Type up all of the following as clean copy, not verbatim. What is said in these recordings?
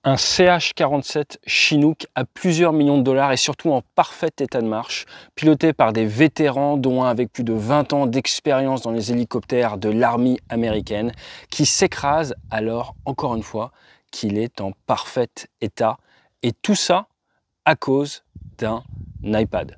Un CH-47 Chinook à plusieurs millions de dollars et surtout en parfait état de marche, piloté par des vétérans dont un avec plus de 20 ans d'expérience dans les hélicoptères de l'armée américaine, qui s'écrase alors, encore une fois, qu'il est en parfait état. Et tout ça à cause d'un iPad.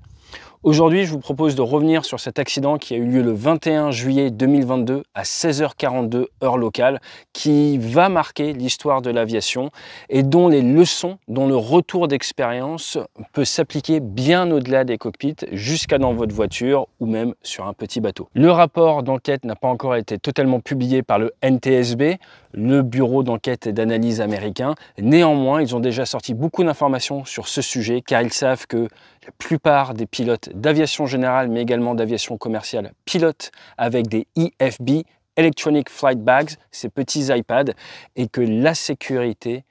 Aujourd'hui, je vous propose de revenir sur cet accident qui a eu lieu le 21 juillet 2022 à 16h42 heure locale, qui va marquer l'histoire de l'aviation et dont les leçons, dont le retour d'expérience peut s'appliquer bien au-delà des cockpits, jusqu'à dans votre voiture ou même sur un petit bateau. Le rapport d'enquête n'a pas encore été totalement publié par le NTSB, le bureau d'enquête et d'analyse américain. Néanmoins, ils ont déjà sorti beaucoup d'informations sur ce sujet car ils savent que la plupart des pilotes d'aviation générale, mais également d'aviation commerciale, pilotent avec des EFB, Electronic Flight Bags, ces petits iPads, et que la sécurité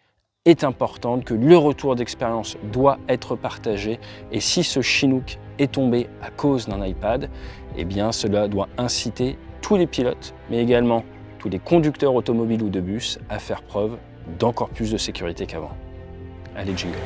est importante, que le retour d'expérience doit être partagé. Et si ce Chinook est tombé à cause d'un iPad, eh bien cela doit inciter tous les pilotes, mais également tous les conducteurs automobiles ou de bus à faire preuve d'encore plus de sécurité qu'avant. Allez, jingle.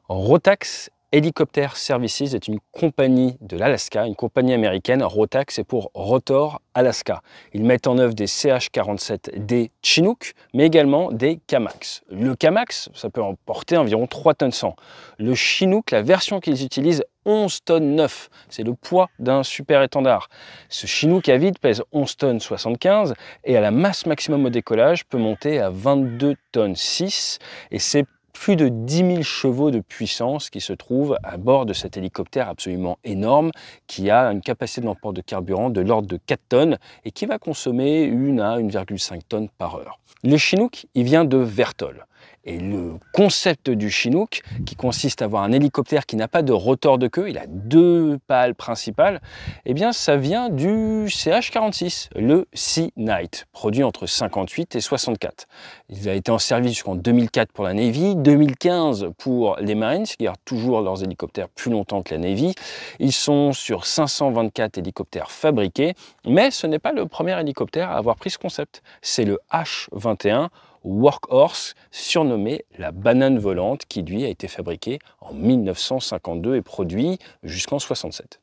Rotax Helicopter Services est une compagnie de l'Alaska, une compagnie américaine. Rotax est pour Rotor Alaska. Ils mettent en œuvre des CH-47D Chinook, mais également des Kamax. Le Kamax, ça peut emporter environ 3 tonnes 100. Le Chinook, la version qu'ils utilisent, 11 tonnes 9. C'est le poids d'un super étendard. Ce Chinook à vide pèse 11 tonnes 75 et à la masse maximum au décollage peut monter à 22 tonnes 6 et c'est plus de 10 000 chevaux de puissance qui se trouvent à bord de cet hélicoptère absolument énorme qui a une capacité d'emport de carburant de l'ordre de 4 tonnes et qui va consommer 1 à 1,5 tonnes par heure. Le Chinook, il vient de Vertol. Et le concept du Chinook, qui consiste à avoir un hélicoptère qui n'a pas de rotor de queue, il a 2 pales principales, eh bien ça vient du CH-46, le Sea Knight, produit entre 58 et 64. Il a été en service jusqu'en 2004 pour la Navy, 2015 pour les Marines, qui gardent toujours leurs hélicoptères plus longtemps que la Navy. Ils sont sur 524 hélicoptères fabriqués, mais ce n'est pas le premier hélicoptère à avoir pris ce concept. C'est le H-21, Workhorse, surnommé la banane volante, qui lui a été fabriqué en 1952 et produit jusqu'en 67.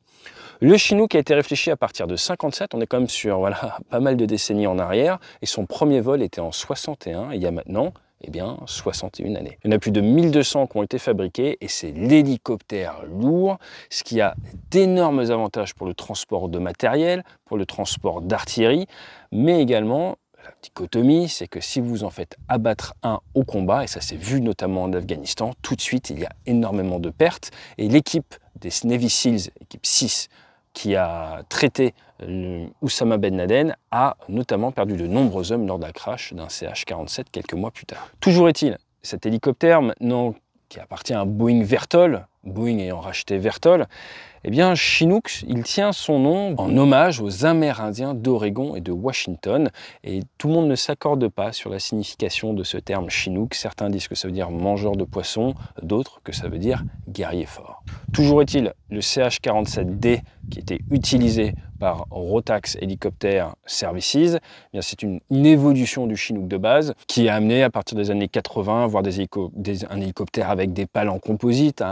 Le Chinook a été réfléchi à partir de 57, on est quand même sur pas mal de décennies en arrière, et son premier vol était en 61, et il y a maintenant 61 années. Il y en a plus de 1200 qui ont été fabriqués, et c'est l'hélicoptère lourd, ce qui a d'énormes avantages pour le transport de matériel, pour le transport d'artillerie, mais également la dichotomie, c'est que si vous en faites abattre un au combat, et ça s'est vu notamment en Afghanistan, tout de suite il y a énormément de pertes. Et l'équipe des Navy Seals, équipe 6, qui a traité Oussama Ben Laden, a notamment perdu de nombreux hommes lors d'un crash d'un CH-47 quelques mois plus tard. Toujours est-il, cet hélicoptère maintenant qui appartient à Boeing Vertol, Boeing ayant racheté Vertol, eh bien Chinook, il tient son nom en hommage aux Amérindiens d'Oregon et de Washington. Et tout le monde ne s'accorde pas sur la signification de ce terme Chinook. Certains disent que ça veut dire mangeur de poissons, d'autres que ça veut dire guerrier fort. Toujours est-il, le CH-47D qui était utilisé par Rotax Helicopter Services, c'est une évolution du Chinook de base qui a amené à partir des années 80 à avoir un hélicoptère avec des pales en composite,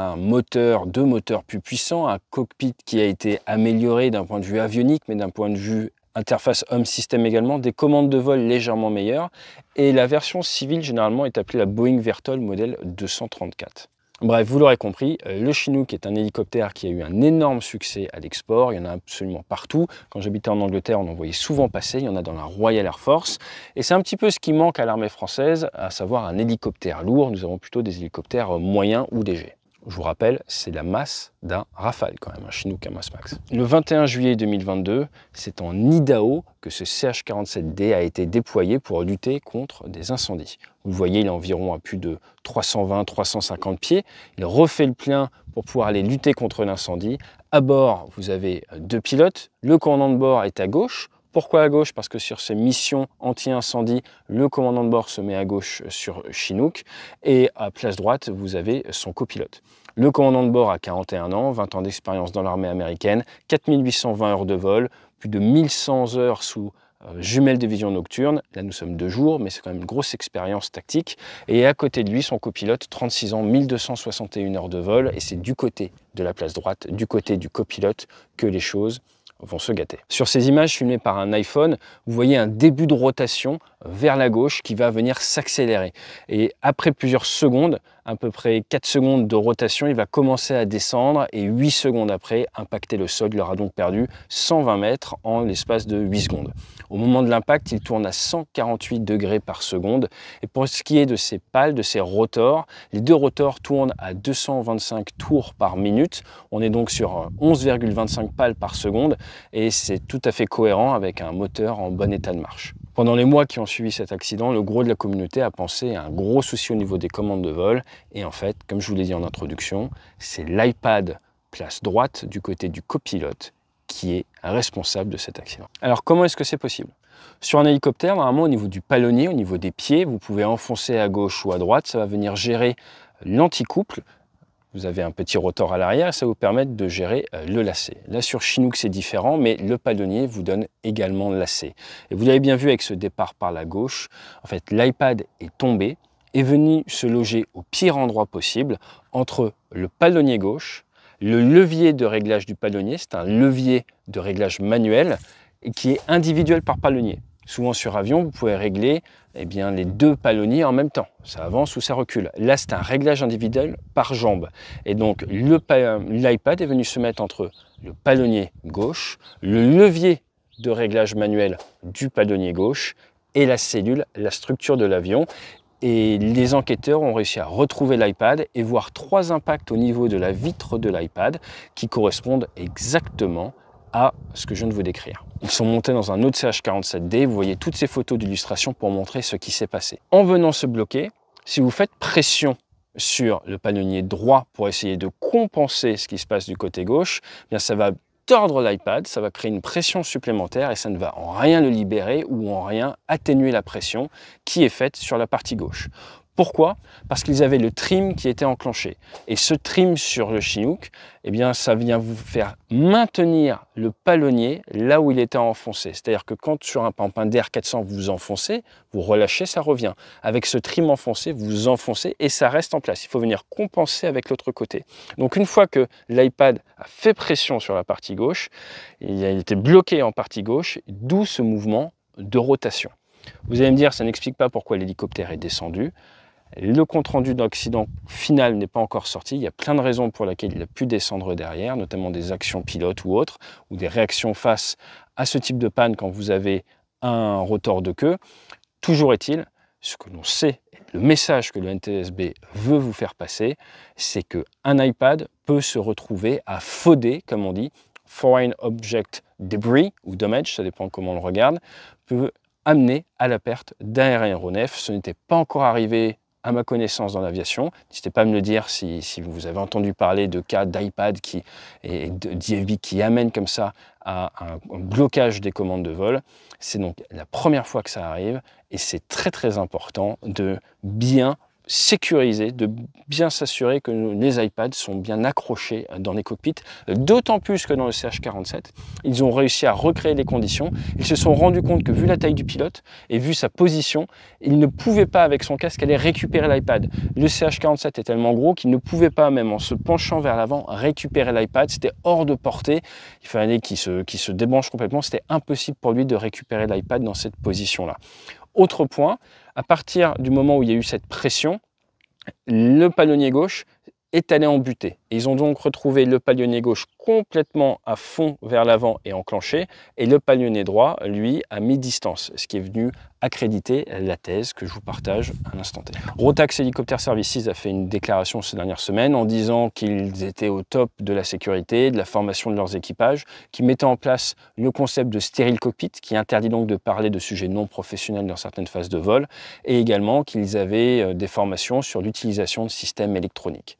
deux moteurs plus puissants, un cockpit qui a été amélioré d'un point de vue avionique, mais d'un point de vue interface home system également, des commandes de vol légèrement meilleures, et la version civile généralement est appelée la Boeing Vertol modèle 234. Bref, vous l'aurez compris, le Chinook est un hélicoptère qui a eu un énorme succès à l'export. Il y en a absolument partout. Quand j'habitais en Angleterre, on en voyait souvent passer. Il y en a dans la Royal Air Force. Et c'est un petit peu ce qui manque à l'armée française, à savoir un hélicoptère lourd. Nous avons plutôt des hélicoptères moyens ou légers. Je vous rappelle, c'est la masse d'un Rafale quand même, un Chinook à masse max. Le 21 juillet 2022, c'est en Idaho que ce CH-47D a été déployé pour lutter contre des incendies. Vous le voyez, il est environ à plus de 320-350 pieds. Il refait le plein pour pouvoir aller lutter contre l'incendie. À bord, vous avez 2 pilotes. Le commandant de bord est à gauche. Pourquoi à gauche? Parce que sur ces missions anti-incendie, le commandant de bord se met à gauche sur Chinook et à place droite, vous avez son copilote. Le commandant de bord a 41 ans, 20 ans d'expérience dans l'armée américaine, 4820 heures de vol, plus de 1100 heures sous jumelles de vision nocturne. Là, nous sommes 2 jours, mais c'est quand même une grosse expérience tactique. Et à côté de lui, son copilote, 36 ans, 1261 heures de vol. Et c'est du côté de la place droite, du côté du copilote, que les choses vont se gâter. Sur ces images filmées par un iPhone, vous voyez un début de rotation vers la gauche qui va venir s'accélérer. Et après plusieurs secondes, à peu près 4 secondes de rotation, il va commencer à descendre et 8 secondes après, impacter le sol. Il aura donc perdu 120 mètres en l'espace de 8 secondes. Au moment de l'impact, il tourne à 148 degrés par seconde. Et pour ce qui est de ces pales, de ces rotors, les 2 rotors tournent à 225 tours par minute. On est donc sur 11,25 pales par seconde et c'est tout à fait cohérent avec un moteur en bon état de marche. Pendant les mois qui ont suivi cet accident, le gros de la communauté a pensé à un gros souci au niveau des commandes de vol. Et en fait, comme je vous l'ai dit en introduction, c'est l'iPad place droite du côté du copilote qui est responsable de cet accident. Alors comment est-ce que c'est possible? Sur un hélicoptère, normalement au niveau du palonnier, au niveau des pieds, vous pouvez enfoncer à gauche ou à droite, ça va venir gérer l'anticouple. Vous avez un petit rotor à l'arrière et ça vous permet de gérer le lacet. Là sur Chinook c'est différent, mais le palonnier vous donne également le lacet. Et vous l'avez bien vu avec ce départ par la gauche, en fait l'iPad est tombé, est venu se loger au pire endroit possible entre le palonnier gauche, le levier de réglage du palonnier, c'est un levier de réglage manuel et qui est individuel par palonnier. Souvent sur avion, vous pouvez régler les 2 palonniers en même temps. Ça avance ou ça recule. Là, c'est un réglage individuel par jambe. Et donc, l'iPad est venu se mettre entre le palonnier gauche, le levier de réglage manuel du palonnier gauche et la cellule, la structure de l'avion. Et les enquêteurs ont réussi à retrouver l'iPad et voir 3 impacts au niveau de la vitre de l'iPad qui correspondent exactement à ce que je viens de vous décrire. Ils sont montés dans un autre CH47D, vous voyez toutes ces photos d'illustration pour montrer ce qui s'est passé. En venant se bloquer, si vous faites pression sur le palonnier droit pour essayer de compenser ce qui se passe du côté gauche, eh bien ça va tordre l'iPad, ça va créer une pression supplémentaire et ça ne va en rien le libérer ou en rien atténuer la pression qui est faite sur la partie gauche. Pourquoi? Parce qu'ils avaient le trim qui était enclenché. Et ce trim sur le Chinook, eh bien, ça vient vous faire maintenir le palonnier là où il était enfoncé. C'est-à-dire que quand sur un DR400 vous enfoncez, vous relâchez, ça revient. Avec ce trim enfoncé, vous enfoncez et ça reste en place. Il faut venir compenser avec l'autre côté. Donc une fois que l'iPad a fait pression sur la partie gauche, il a été bloqué en partie gauche, d'où ce mouvement de rotation. Vous allez me dire, ça n'explique pas pourquoi l'hélicoptère est descendu. Le compte-rendu d'accident final n'est pas encore sorti. Il y a plein de raisons pour lesquelles il a pu descendre derrière, notamment des actions pilotes ou autres, ou des réactions face à ce type de panne quand vous avez un rotor de queue. Toujours est-il, ce que l'on sait, le message que le NTSB veut vous faire passer, c'est qu'un iPad peut se retrouver à FOD, comme on dit, Foreign Object Debris, ou Damage, ça dépend comment on le regarde, peut amener à la perte d'un aéronef. Ce n'était pas encore arrivé à ma connaissance dans l'aviation. N'hésitez pas à me le dire si vous avez entendu parler de cas d'iPad et d'IFB qui amènent comme ça à un blocage des commandes de vol. C'est donc la première fois que ça arrive et c'est très très important de bien sécuriser, de bien s'assurer que les iPads sont bien accrochés dans les cockpits, d'autant plus que dans le CH47, ils ont réussi à recréer les conditions. Ils se sont rendus compte que vu la taille du pilote et vu sa position, il ne pouvait pas avec son casque aller récupérer l'iPad. Le CH47 est tellement gros qu'il ne pouvait pas, même en se penchant vers l'avant, récupérer l'iPad. C'était hors de portée. Il fallait qu'il se débranche complètement. C'était impossible pour lui de récupérer l'iPad dans cette position-là. Autre point, à partir du moment où il y a eu cette pression, le palonnier gauche est allé en butée. Ils ont donc retrouvé le palonnier gauche complètement à fond vers l'avant et enclenché, et le palonnier droit, lui, à mi-distance, ce qui est venu accréditer la thèse que je vous partage à l'instant T. Rotax Helicopter Services a fait une déclaration ces dernières semaines en disant qu'ils étaient au top de la sécurité, de la formation de leurs équipages, qui mettaient en place le concept de stérile cockpit, qui interdit donc de parler de sujets non professionnels dans certaines phases de vol, et également qu'ils avaient des formations sur l'utilisation de systèmes électroniques.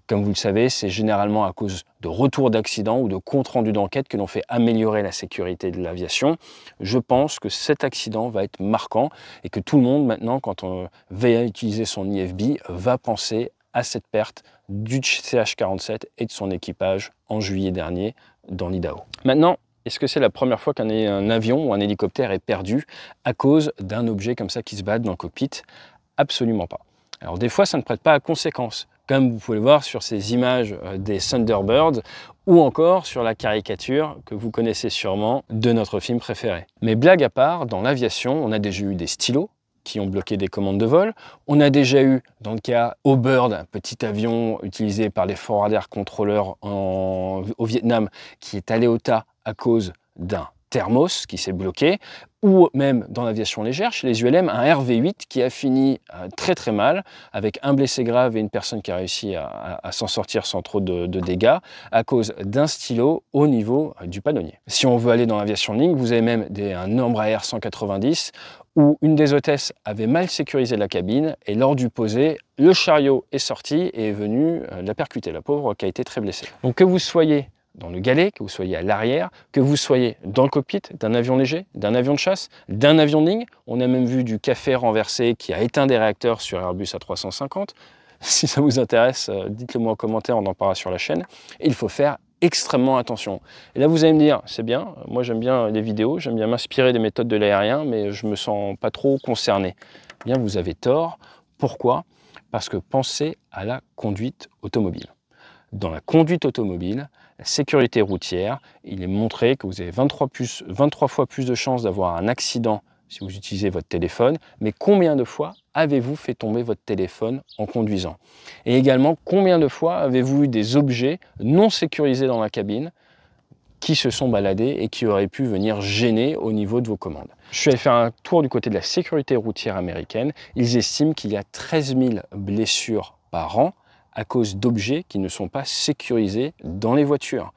Comme vous le savez, c'est généralement à cause de retours d'accidents ou de comptes rendus d'enquête que l'on fait améliorer la sécurité de l'aviation. Je pense que cet accident va être marquant et que tout le monde maintenant, quand on va utiliser son IFB, va penser à cette perte du CH-47 et de son équipage en juillet dernier dans l'Idaho. Maintenant, est-ce que c'est la première fois qu'un avion ou un hélicoptère est perdu à cause d'un objet comme ça qui se balade dans le cockpit? Absolument pas. Alors des fois, ça ne prête pas à conséquence, comme vous pouvez le voir sur ces images des Thunderbirds ou encore sur la caricature que vous connaissez sûrement de notre film préféré. Mais blague à part, dans l'aviation, on a déjà eu des stylos qui ont bloqué des commandes de vol. On a déjà eu, dans le cas O'Bird, un petit avion utilisé par les forward air controllers au Vietnam, qui est allé au tas à cause d'un thermos qui s'est bloqué, ou même dans l'aviation légère, chez les ULM, un RV-8 qui a fini très mal, avec un blessé grave et une personne qui a réussi à s'en sortir sans trop de dégâts, à cause d'un stylo au niveau du palonnier. Si on veut aller dans l'aviation de ligne, vous avez même un Embraer 190, où une des hôtesses avait mal sécurisé la cabine, et lors du posé, le chariot est sorti et est venu la percuter, la pauvre qui a été très blessée. Donc que vous soyez dans le galet, que vous soyez à l'arrière, que vous soyez dans le cockpit d'un avion léger, d'un avion de chasse, d'un avion de ligne. On a même vu du café renversé qui a éteint des réacteurs sur Airbus A350. Si ça vous intéresse, dites-le moi en commentaire, on en parlera sur la chaîne. Et il faut faire extrêmement attention. Et là, vous allez me dire, c'est bien, moi j'aime bien les vidéos, j'aime bien m'inspirer des méthodes de l'aérien, mais je me sens pas trop concerné. Eh bien, vous avez tort. Pourquoi? Parce que pensez à la conduite automobile. Dans la conduite automobile, la sécurité routière, il est montré que vous avez 23 fois plus de chances d'avoir un accident si vous utilisez votre téléphone, mais combien de fois avez-vous fait tomber votre téléphone en conduisant? Et également, combien de fois avez-vous eu des objets non sécurisés dans la cabine qui se sont baladés et qui auraient pu venir gêner au niveau de vos commandes? Je suis allé faire un tour du côté de la sécurité routière américaine. Ils estiment qu'il y a 13 000 blessures par an à cause d'objets qui ne sont pas sécurisés dans les voitures.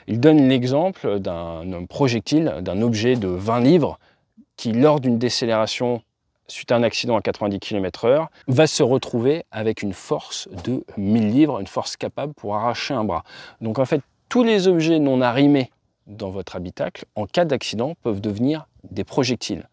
Il donne l'exemple d'un projectile, d'un objet de 20 livres qui, lors d'une décélération suite à un accident à 90 km/h, va se retrouver avec une force de 1000 livres, une force capable pour arracher un bras. Donc en fait, tous les objets non arrimés dans votre habitacle, en cas d'accident, peuvent devenir des projectiles.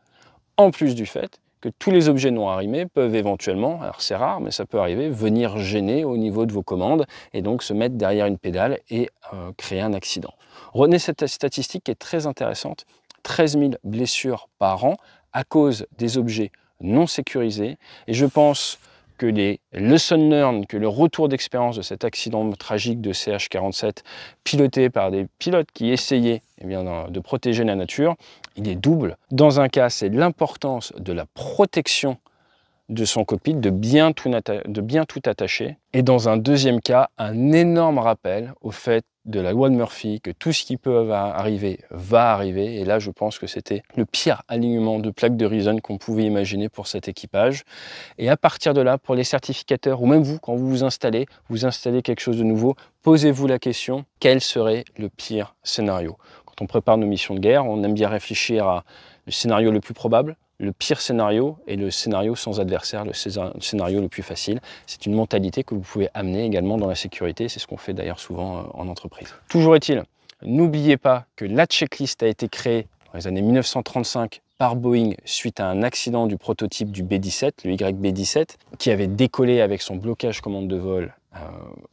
En plus du fait que tous les objets non arrimés peuvent éventuellement, alors c'est rare, mais ça peut arriver, venir gêner au niveau de vos commandes et donc se mettre derrière une pédale et créer un accident. Retenez cette statistique qui est très intéressante, 13 000 blessures par an à cause des objets non sécurisés, et je pense que les lessons learned, que le retour d'expérience de cet accident tragique de CH-47 piloté par des pilotes qui essayaient de protéger la nature, il est double. Dans un cas, c'est l'importance de la protection de son cockpit, de bien tout attacher. Et dans un deuxième cas, un énorme rappel au fait de la loi de Murphy, que tout ce qui peut arriver va arriver. Et là, je pense que c'était le pire alignement de plaques de Reason qu'on pouvait imaginer pour cet équipage. Et à partir de là, pour les certificateurs, ou même vous, quand vous installez quelque chose de nouveau, posez-vous la question, quel serait le pire scénario? Quand on prépare nos missions de guerre, on aime bien réfléchir à le scénario le plus probable, le pire scénario et le scénario sans adversaire, le scénario le plus facile. C'est une mentalité que vous pouvez amener également dans la sécurité. C'est ce qu'on fait d'ailleurs souvent en entreprise. Toujours est-il, n'oubliez pas que la checklist a été créée dans les années 1935 par Boeing suite à un accident du prototype du B-17, le YB-17, qui avait décollé avec son blocage commande de vol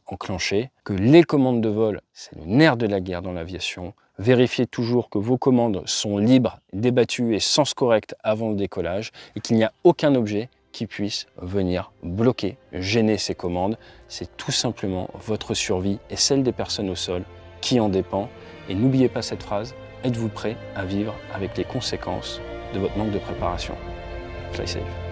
enclenché, que les commandes de vol, c'est le nerf de la guerre dans l'aviation. Vérifiez toujours que vos commandes sont libres, débattues et sens correct avant le décollage et qu'il n'y a aucun objet qui puisse venir bloquer, gêner ces commandes. C'est tout simplement votre survie et celle des personnes au sol qui en dépend. Et n'oubliez pas cette phrase, êtes-vous prêt à vivre avec les conséquences de votre manque de préparation? Fly safe.